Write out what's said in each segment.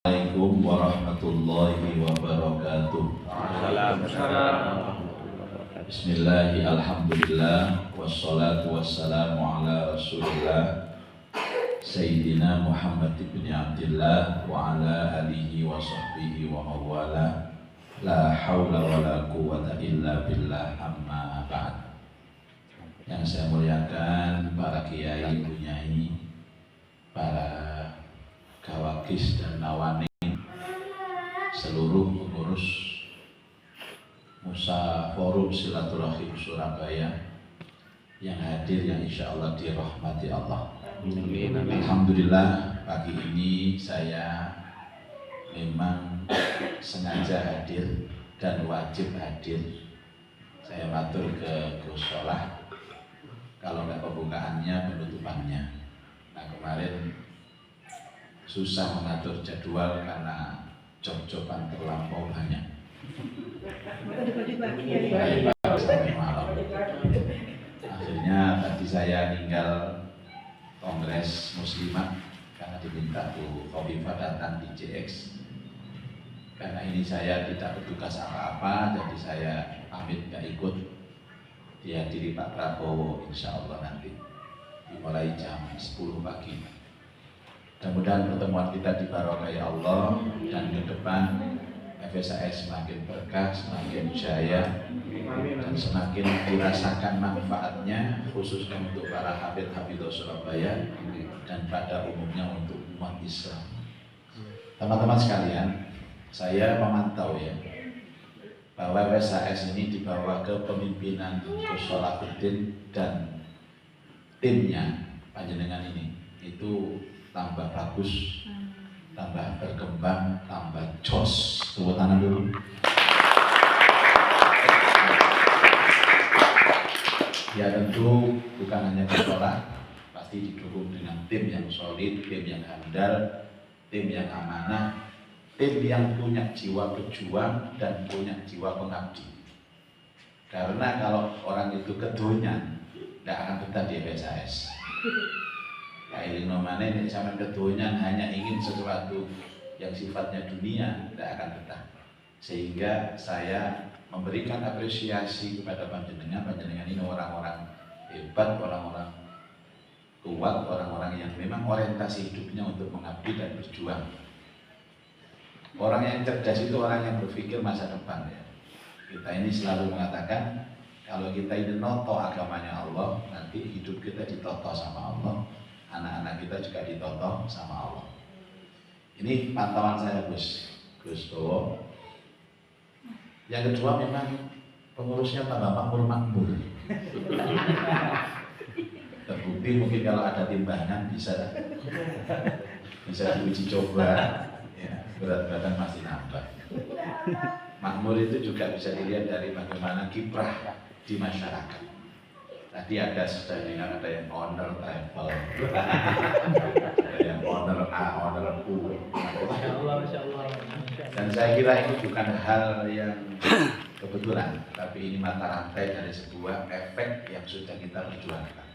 Assalamualaikum warahmatullahi wabarakatuh. Bismillahi alhamdulillah wassalatu wassalamu ala rasulillah Sayyidina Muhammad ibn Abdillah wa ala alihi wa sahbihi wa mawala. La hawla wa la quwwata illa billah, amma ba'd. Yang saya muliakan para kiai, bunyai, para gawakis dan nawani, seluruh pengurus Musa Forum Silaturahim Surabaya yang hadir, yang insya Allah dirahmati Allah. Amin. Alhamdulillah, pagi ini saya memang sengaja hadir dan wajib hadir. Saya matur ke Gusolah, kalau nggak pembukaannya, penutupannya. Nah, kemarin susah mengatur jadwal karena job-joban terlampau banyak. Sampai malam. Akhirnya tadi saya tinggal Kongres Muslimat karena diminta Bu Khofifah datang di JX. Karena ini saya tidak bertugas apa-apa, jadi saya pamit gak ikut. Dihadiri Pak Prabowo insya Allah nanti dimulai jam 10 pagi. Mudah-mudahan pertemuan kita dibarokai Allah, dan ke depan FSAS semakin berkah, semakin jaya, dan semakin dirasakan manfaatnya, khususnya untuk para hafidh-hafidh Surabaya dan pada umumnya untuk umat Islam. Teman-teman sekalian, saya memantau ya bahwa FSAS ini dibawa ke pemimpinan Gus Sholahuddin dan timnya panjenengan ini itu tambah bagus, tambah berkembang, tambah jos. Tepuk tangan dulu. Ya tentu bukan hanya sekolah, pasti didukung dengan tim yang solid, tim yang handal, tim yang amanah, tim yang punya jiwa pejuang dan punya jiwa pengabdi. Karena kalau orang itu kedonyan, tidak akan betah di FSAS. Kailing nomane nek sampean kedonyan hanya ingin sesuatu yang sifatnya dunia, tidak akan betah. Sehingga saya memberikan apresiasi kepada panjenengan ini orang-orang hebat, orang-orang kuat, orang-orang yang memang orientasi hidupnya untuk mengabdi dan berjuang. Orang yang cerdas itu orang yang berpikir masa depan ya. Kita ini selalu mengatakan kalau kita ini noto agamanya Allah, nanti hidup kita ditoto sama Allah. Anak-anak kita juga ditoto sama Allah. Ini pantauan saya Gus Bowo. Yang kedua memang pengurusnya tambah makmur. Terbukti mungkin kalau ada timbangan bisa diuji coba. Ya, berat badan masih nambah. Makmur itu juga bisa dilihat dari bagaimana kiprah di masyarakat. Tadi ada sedang ada yang owner travel, ada yang owner A, owner U. Masya Allah. Dan saya kira ini bukan hal yang kebetulan, tapi ini mata rantai dari sebuah efek yang sudah kita perjuangkan.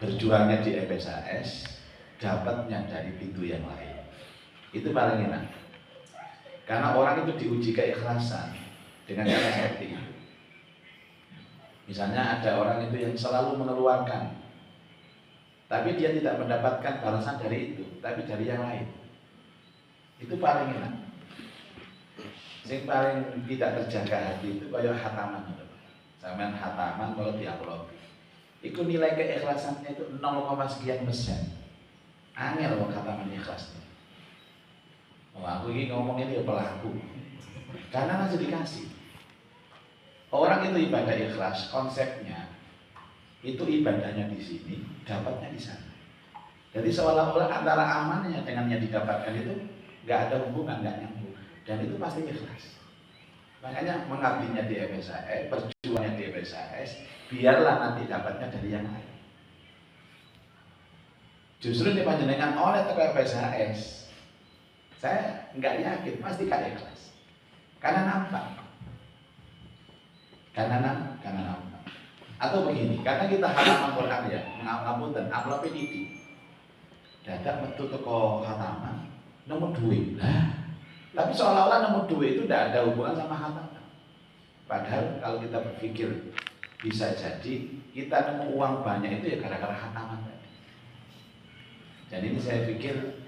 Berjuangnya di FSAS, dapatnya dari pintu yang lain. Itu paling enak. Karena orang itu diuji keikhlasan dengan cara seperti itu. Misalnya ada orang itu yang selalu mengeluarkan, tapi dia tidak mendapatkan balasan dari itu, tapi dari yang lain. Itu paling enak. Yang paling tidak terjaga hati itu kayak hataman. Sampean hataman kalau diupload, itu nilai keikhlasannya itu 0, sekian persen. Angel kalau hataman ikhlasnya. Oh, aku ini ngomong ini ya pelaku, karena masih dikasih. Orang itu ibadah ikhlas, konsepnya itu ibadahnya di sini, dapatnya di sana. Jadi seolah-olah antara amannya dengan yang didapatkan itu nggak ada hubungan, nggak nyambung, dan itu pasti ikhlas. Makanya mengabdinya di FSAS, perjuangannya di FSAS, biarlah nanti dapatnya dari yang lain. Justru di panjenengan oleh ke FSAS, saya nggak yakin pasti gak ikhlas, karena nampak. Karena nampak. Atau begini, karena kita hafal Quran ya, ngapunten, amplopnya didi. Dadak metu teko khataman, nemu duit. Nah, tapi seolah-olah nemu duit itu tidak ada hubungan sama khataman. Padahal kalau kita berpikir bisa jadi kita nemu uang banyak itu ya gara-gara khataman tadi. Dan ini saya pikir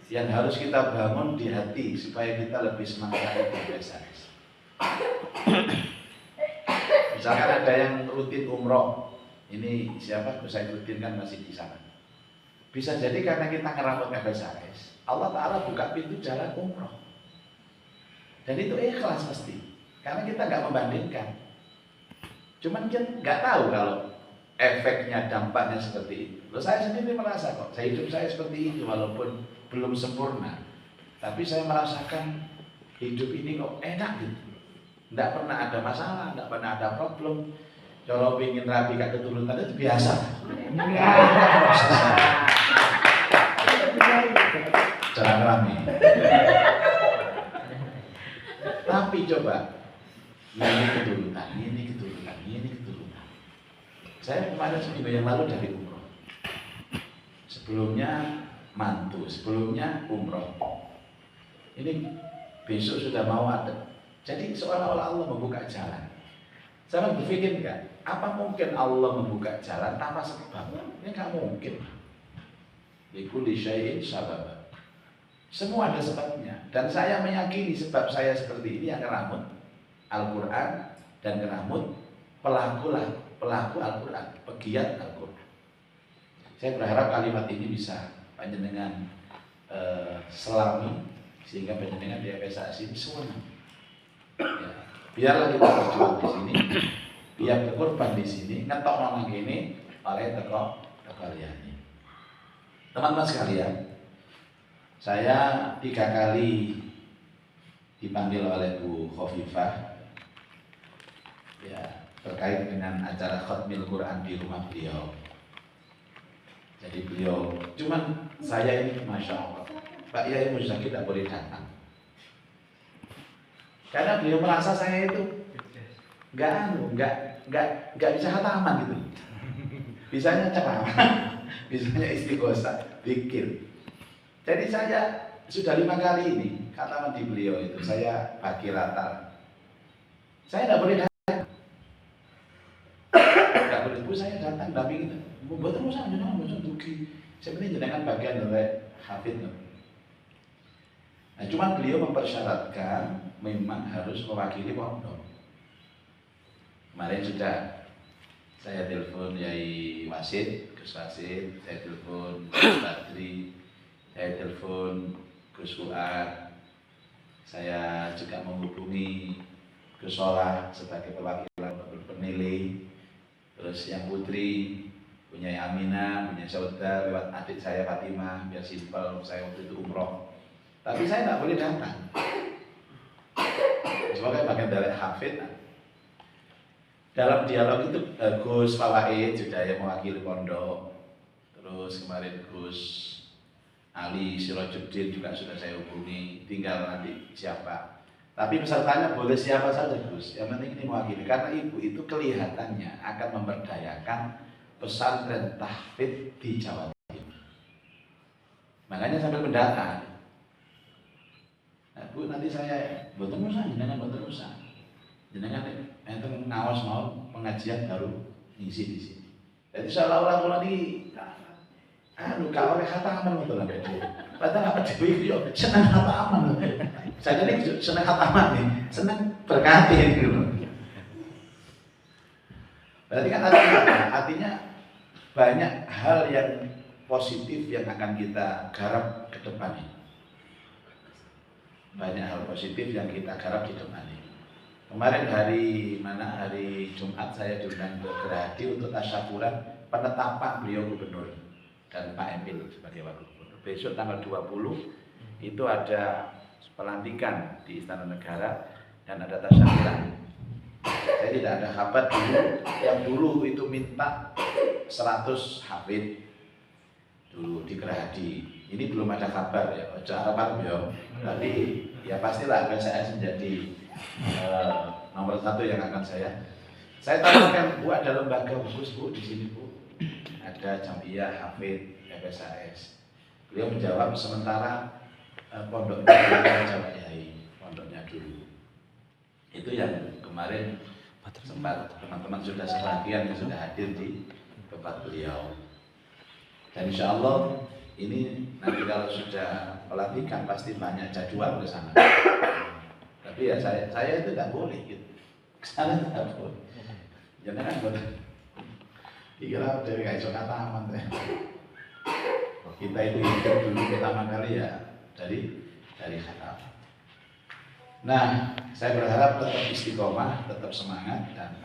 yang harus kita bangun di hati supaya kita lebih semangat lagi berbesaris. Misalkan ada yang rutin umroh, ini siapa? Gus Saifuddin kan masih di sana. Bisa jadi karena kita ngerambut besaris, Allah Ta'ala buka pintu jalan umroh. Dan itu ikhlas pasti, karena kita nggak membandingkan. Cuman kita nggak tahu kalau efeknya, dampaknya seperti itu. Loh, saya sendiri merasa kok, saya hidup saya seperti itu walaupun belum sempurna. Tapi saya merasakan hidup ini kok enak gitu. Nggak pernah ada masalah, nggak pernah ada problem. Kalau ingin rapi gak keturunan itu biasa. Jangan rame. Tapi coba, ini keturunan, ini keturunan, ini keturunan. Saya kemarin seminggu yang lalu dari umroh. Sebelumnya mantu, sebelumnya umroh. Ini besok sudah mau ada. Jadi seolah-olah Allah membuka jalan. Saya berpikir enggak, apa mungkin Allah membuka jalan tanpa sebab? Ini enggak mungkin. Likulli syai'in sabab. Semua ada sebabnya. Dan saya meyakini sebab saya seperti ini yang ngeramut Al-Quran dan ngeramut pelaku Al-Quran, pegiat Al-Quran. Saya berharap kalimat ini bisa panjenengan selami sehingga panjenengan di FSAS ini semua. Ya, biarlah kita berjuang di sini, biar berkorban di sini, ngetok nang gini oleh teko kalian. Teman-teman sekalian, saya 3 kali dipanggil oleh Bu Khofifah ya terkait dengan acara Khatmil Quran di rumah beliau. Jadi beliau, cuman saya ini Masya Allah, Pak Yai Muzaki tidak boleh datang. Karena beliau merasa saya itu nggak bisa khataman gitu. Bisanya ceramah, bisanya istighosah, zikir. Jadi saya sudah 5 kali ini khataman di beliau itu saya bagi rata. Saya tidak boleh datang. Tidak boleh, Bu saya datang tapi gitu. Buat urusan jenengan bosan dugi. Sebenarnya jenengan bagian dari hafid. Nah, cuman beliau mempersyaratkan memang harus mewakili pondok. Kemarin sudah saya telepon Yai Wasid, Gus Wasid, saya telepon Gus Badri, saya telepon Gus Fuad, saya juga menghubungi Gus Solah sebagai perwakilan penilai, terus yang putri punya Aminah, punya saudara lewat adik saya Fatimah, biar simpel saya waktu itu umroh. Tapi saya tidak boleh datang. Sebagai bagian dari hafid. Dalam dialog itu Gus Fawaid juga yang mewakili pondok. Terus kemarin Gus Ali Sirojuddin juga sudah saya hubungi. Tinggal nanti siapa. Tapi pesertanya boleh siapa saja Gus. Yang penting ini mewakili. Karena ibu itu kelihatannya akan memberdayakan pesantren tahfidz di Jawa Timur. Makanya sambil mendata. Nah, Bu, nanti saya boten usah, jenengan boten usah. Jenengan enten ngawas mau pengajian baru ngisi di sini. Jadi seolah-olah kula niki gak oleh khataman ngoten lho. Padahal apa dhewe iki yo seneng khataman. Saya ini seneng khataman nih, seneng berkati gitu. Berarti kan artinya banyak hal yang positif yang akan kita garap ke depan ini. Banyak hal positif yang kita garap di depan ini. Kemarin hari Jumat saya diundang ke Gerahadi untuk tasyakuran penetapan beliau gubernur dan Pak Emil sebagai wakil gubernur. Besok tanggal 20 itu ada pelantikan di Istana Negara dan ada tasyakuran. Saya tidak ada kabar dulu, yang dulu itu minta 100 hafid dulu di Gerahadi. Ini belum ada kabar ya, harap ya. Tapi ya pastilah akan saya menjadi nomor 1 yang akan saya tanyakan, Bu ada lembaga khusus Bu di sini Bu, ada Jamiyah Hafid FSAS. Beliau menjawab sementara pondoknya dulu aja Pak Yai, pondoknya dulu. Itu yang kemarin sempat teman-teman sudah sebagian yang sudah hadir di tempat beliau. Dan insya Allah ini nanti kalau sudah pelantikan pasti banyak jadwal ke sana. Tapi ya saya itu tidak boleh gitu. Ke sana tidak boleh. Jangan boleh. Dikira dari kayak Jakarta aman deh. Kita itu hidup dulu pertama kali ya dari Khatam. Nah, saya berharap tetap istiqomah, tetap semangat, dan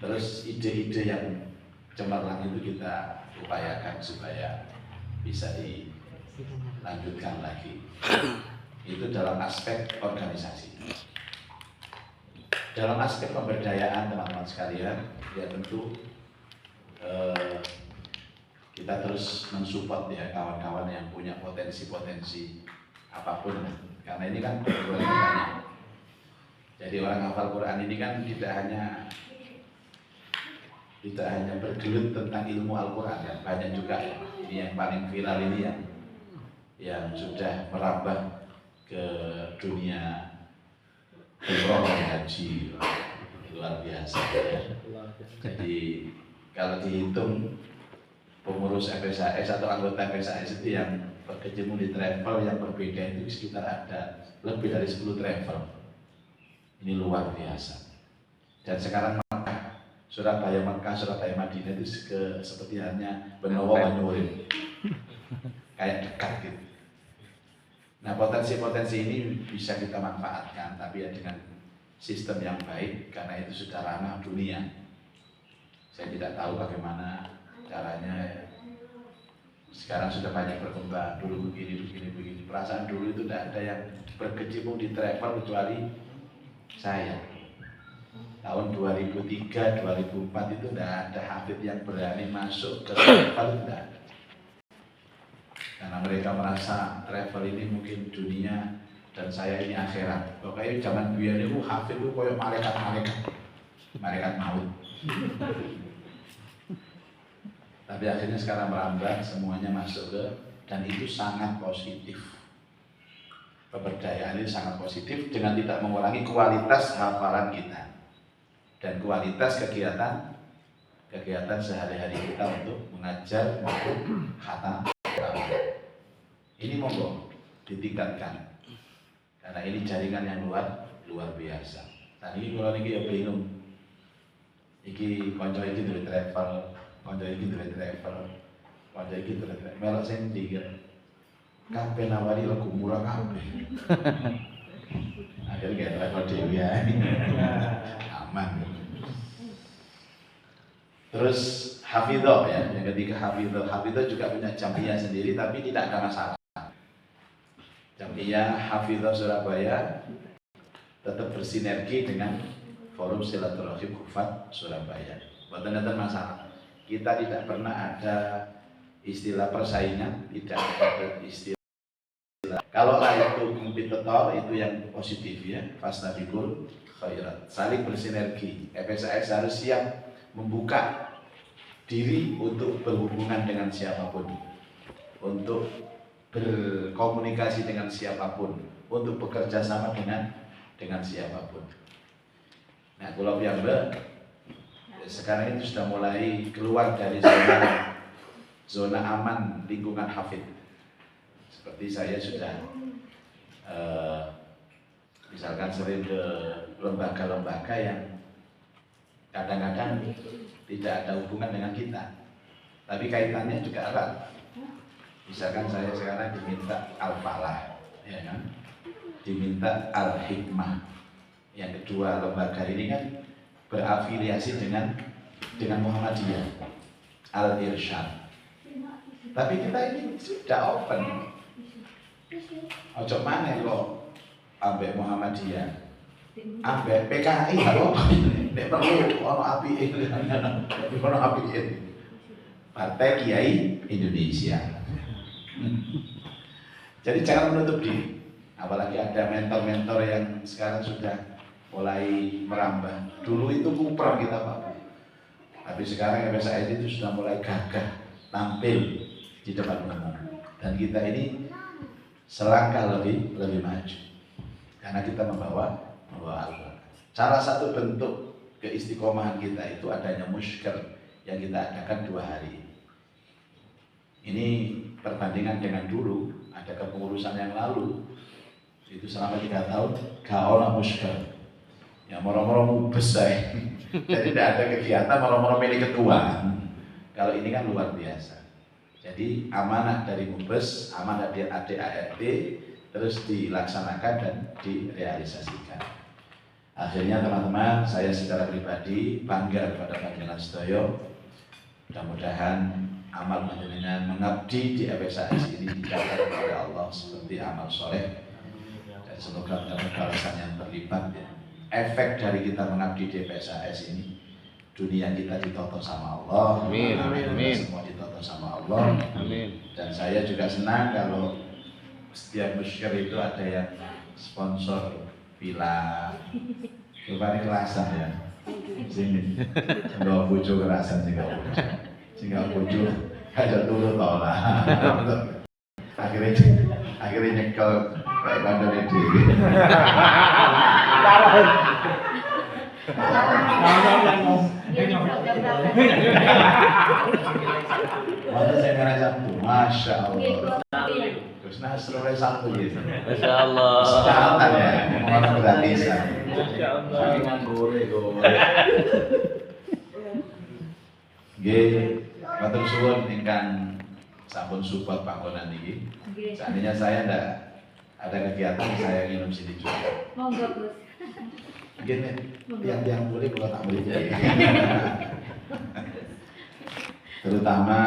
terus ide-ide yang cemerlang itu kita upayakan supaya bisa dilanjutkan lagi. Itu dalam aspek organisasi. Dalam aspek pemberdayaan teman-teman sekalian, ya tentu kita terus mensupport ya kawan-kawan yang punya potensi-potensi apapun, karena ini kan kebutuhannya banyak. Jadi orang hafal Quran ini kan tidak hanya bergelut tentang ilmu Al-Quran, kan banyak juga ini yang paling viral ini yang sudah merambah ke dunia umroh dan haji, luar biasa ya. Jadi kalau dihitung pengurus FSAS atau anggota FSAS itu yang berkecimpung di travel yang berbeda itu sekitar ada lebih dari 10 travel. Ini luar biasa. Dan sekarang Surabaya Mekah, Surabaya Madinah itu seperti hanya Benowo Banyurin, kayak dekat gitu. Nah, potensi-potensi ini bisa kita manfaatkan, tapi ya dengan sistem yang baik, karena itu sudah ranah dunia. Saya tidak tahu bagaimana caranya. Sekarang sudah banyak berkembang, dulu begini. Perasaan dulu itu tidak ada yang berkecimpung di travel kecuali saya. Tahun 2003, 2004 itu tidak ada hafid yang berani masuk ke travel, tidak ada. Karena mereka merasa travel ini mungkin dunia dan saya ini akhirat. Pokoknya zaman biyen itu hafid itu kayak malaikat maut. Tapi akhirnya sekarang merambah, semuanya masuk ke, dan itu sangat positif. Pemberdayaan ini sangat positif dengan tidak mengurangi kualitas hafalan kita dan kualitas kegiatan sehari-hari kita untuk mengajar maupun khatam. Ini monggo ditingkatkan karena ini jaringan yang luar biasa. Tadi kalau ini ya bingung, iki konco iki dari travel, konco iki dari travel, melok sing ndi kabeh nawari lagu murah kabeh. Akhirnya travel dhewe ya. Aman. Terus hafidhah ya, yang ketiga hafidhah juga punya jamiah sendiri tapi tidak ada masalah. Jamiah Hafidhah Surabaya tetap bersinergi dengan Forum Silaturahim Hufat Surabaya. Bukan ada masalah. Kita tidak pernah ada istilah persaingan, tidak ada istilah. Kalau itu kompetitor itu yang positif ya, fastabiqul khairat. Saling bersinergi. FSAS harus siap membuka diri untuk berhubungan dengan siapapun, untuk berkomunikasi dengan siapapun, untuk bekerja sama dengan siapapun. Nah, kalau piyambak sekarang itu sudah mulai keluar dari zona aman lingkungan hafid. Seperti saya sudah misalkan sering ke lembaga-lembaga yang kadang-kadang tidak ada hubungan dengan kita, tapi kaitannya juga erat. Misalkan saya sekarang diminta Al-Falah, ya kan? Diminta Al-Hikmah. Yang kedua lembaga ini kan berafiliasi dengan Muhammadiyah, Al-Irsyad. Tapi kita ini sudah open. Ojo mana kok ambek Muhammadiyah, ambek PKI apa? Nek perlu ono api ini. Partai Kiai Indonesia. Jadi jangan menutup diri, apalagi ada mentor-mentor yang sekarang sudah mulai merambah. Dulu itu kuper kita Pak, tapi sekarang FSAS itu sudah mulai gagah tampil di depan umum. Dan kita ini selangkah lebih maju karena kita membawa Al-Quran. Salah satu bentuk keistiqomahan kita itu adanya musyker yang kita adakan 2 hari. Ini perbandingan dengan dulu ada kepengurusan yang lalu itu selama 3 tahun gak ono musyker. Ya moro-moro besar. Jadi tidak ada kegiatan moro-moro milih ketua. Kalau ini kan luar biasa. Jadi amanah dari Mubes, amanah dari ADART terus dilaksanakan dan direalisasikan. Akhirnya teman-teman, saya secara pribadi bangga kepada panjenengan sedaya. Mudah-mudahan amal panjenengan mengabdi di FSAS ini dicatat oleh Allah seperti amal soleh. Dan semoga mendapat balasan yang berlipat ya. Efek dari kita mengabdi di FSAS ini, dunia kita ditonton sama Allah, amin, amin. Semua ditonton sama Allah, amin. Dan saya juga senang kalau setiap musyir itu ada yang sponsor villa, kemarin kelasan ya, sini, nggak bujuk kerasan sehingga bujuk, ada dulu tau lah, akhirnya nyekel kayak bandar itu. Waktu saya merasa satu, masya Allah. Terus nasrul satu gitu. Masya Allah. Sekarang ya, orang gratisan. Masya Allah. Saking nganggure Nggih, matur suwun ingkang sampun support panggonan iki. Seandainya saya ndak ada kegiatan saya nginum sini juga. Monggo, Gus. Mungkin tiang-tiang boleh kalau tak boleh jadi. Terutama